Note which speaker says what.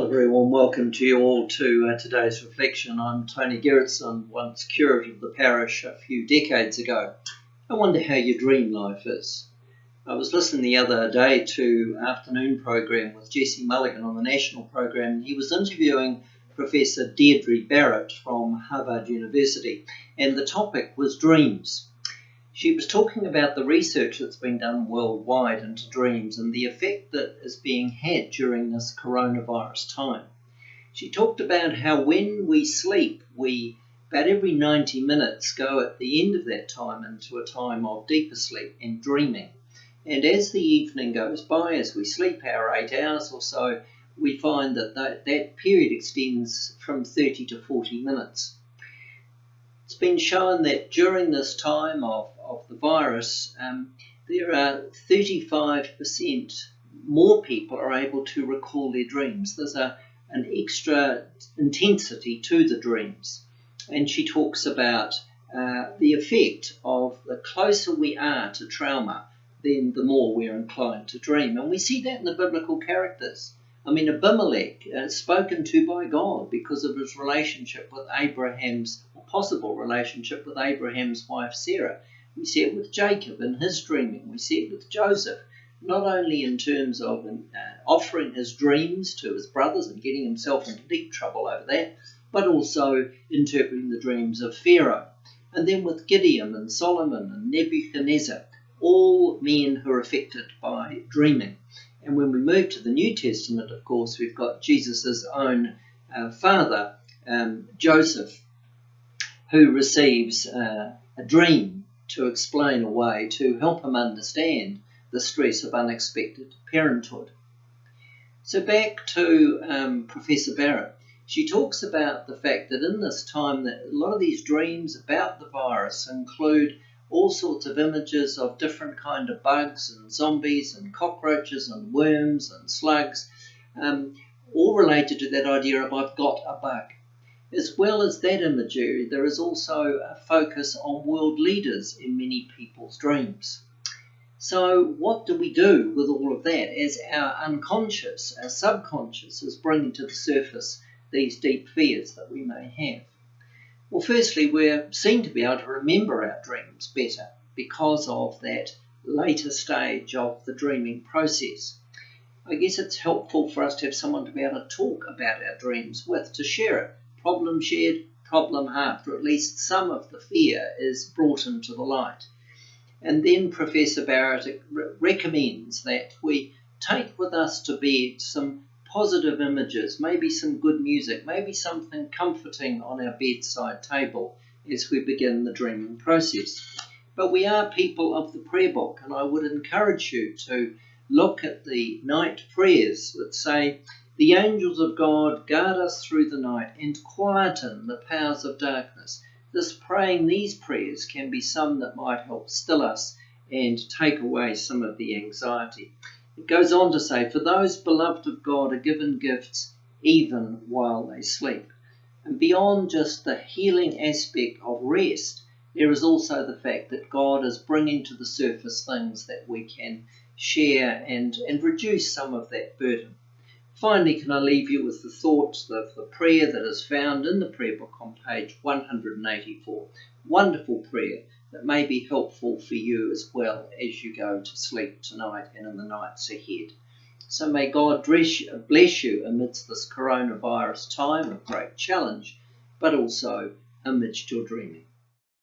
Speaker 1: A very warm welcome to you all to today's reflection. I'm Tony Geritsen, once curate of the parish a few decades ago. I wonder how your dream life is. I was listening the other day to afternoon program with Jesse Mulligan on the national program, and he was interviewing Professor Deirdre Barrett from Harvard University, and the topic was dreams. She was talking about the research that's been done worldwide into dreams and the effect that is being had during this coronavirus time. She talked about how when we sleep, we about every 90 minutes go at the end of that time into a time of deeper sleep and dreaming. And as the evening goes by, as we sleep our 8 hours or so, we find that that period extends from 30 to 40 minutes. It's been shown that during this time of the virus, there are 35% more people are able to recall their dreams. There's an extra intensity to the dreams. And she talks about the effect of the closer we are to trauma, then the more we're inclined to dream. And we see that in the biblical characters. I mean, Abimelech, spoken to by God because of his relationship with possible relationship with Abraham's wife Sarah. We see it with Jacob in his dreaming. We see it with Joseph, not only in terms of offering his dreams to his brothers and getting himself into deep trouble over that, but also interpreting the dreams of Pharaoh. And then with Gideon and Solomon and Nebuchadnezzar, all men who are affected by dreaming. And when we move to the New Testament, of course, we've got Jesus' own father, Joseph, who receives a dream to explain away, to help him understand the stress of unexpected parenthood. So back to Professor Barrett. She talks about the fact that in this time that a lot of these dreams about the virus include all sorts of images of different kind of bugs and zombies and cockroaches and worms and slugs, all related to that idea of I've got a bug. As well as that imagery, there is also a focus on world leaders in many people's dreams. So what do we do with all of that as our unconscious, our subconscious is bringing to the surface these deep fears that we may have? Well, firstly, we seem to be able to remember our dreams better because of that later stage of the dreaming process. I guess it's helpful for us to have someone to be able to talk about our dreams with, to share it. Problem shared, problem halved, or at least some of the fear is brought into the light. And then Professor Barrett recommends that we take with us to bed some positive images, maybe some good music, maybe something comforting on our bedside table as we begin the dreaming process. But we are people of the prayer book, and I would encourage you to look at the night prayers that say, "The angels of God guard us through the night and quieten the powers of darkness." Praying these prayers can be some that might help still us and take away some of the anxiety. It goes on to say, "For those beloved of God are given gifts even while they sleep." And beyond just the healing aspect of rest, there is also the fact that God is bringing to the surface things that we can share and reduce some of that burden. Finally, can I leave you with the thoughts of the prayer that is found in the prayer book on page 184. Wonderful prayer that may be helpful for you as well as you go to sleep tonight and in the nights ahead. So may God bless you amidst this coronavirus time of great challenge, but also amidst your dreaming.